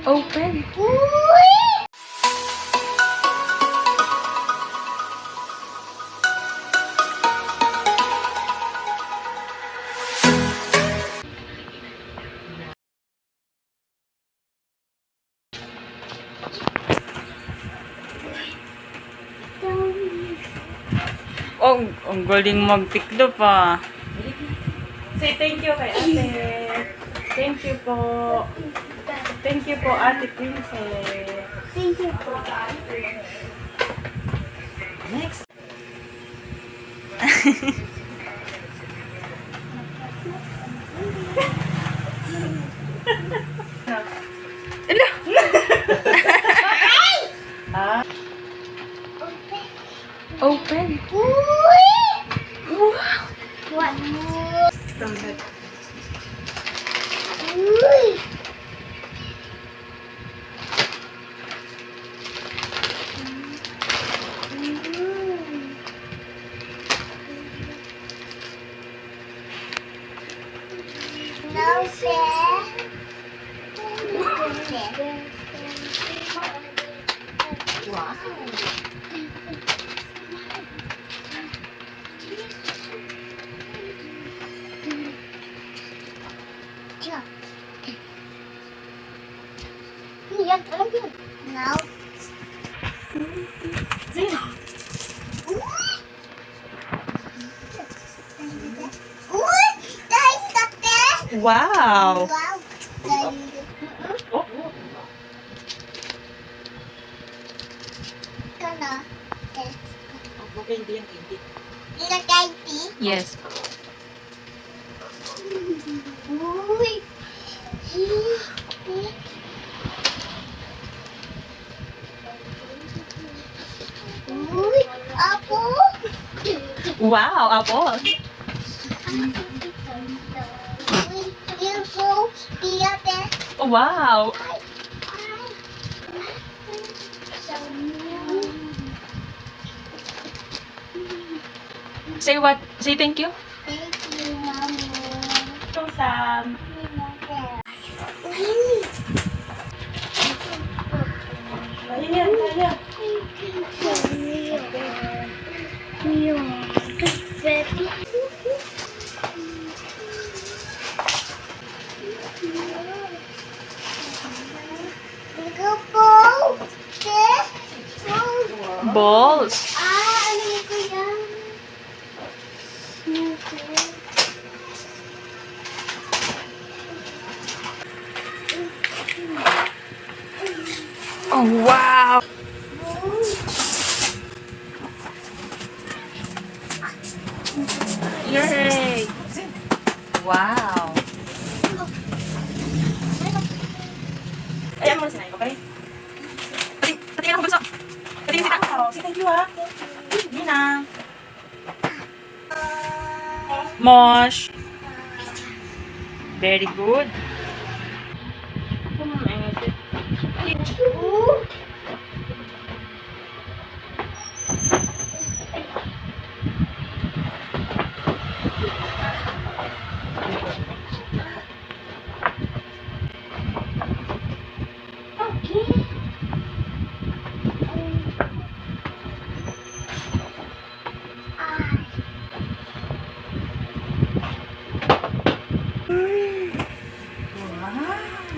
Open. Oh, ang galing magtikdo pa. Say thank you kay ate. Thank you po. Thank you po, Ate Princess. Thank you po, ate. Next. Ano? Ah. Open. Wow. What? From No, sir. Wow. No. Wow. Wow. Oh. Kana. Okay, hindi yan candy. Ilagay di. Yes. Uy. Uy. Apo. Wow, apple. Beautiful. Piate. Wow. Say what? Say thank you. Thank you, Mama. So, Sam. Ayan, ayan. Balls. Ano ko yan? Oh, wow. Yay. Wow. Ayan mo na sinay, okay? Patingin ako bunso. Patingin sita. Say thank you, ha. Ninang. Mosh. Very good.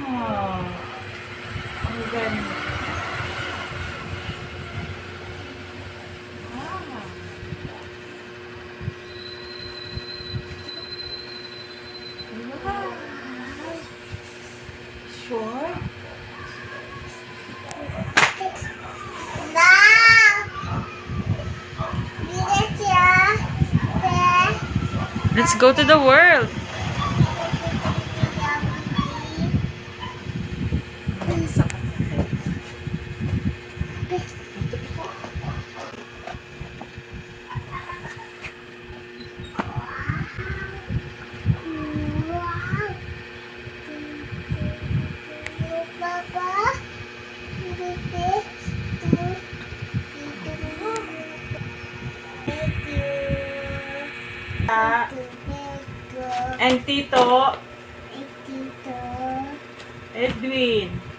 Wow. Ang ganda. Wow. Wow. Sure. Let's go to the world. And Tito. Edwin.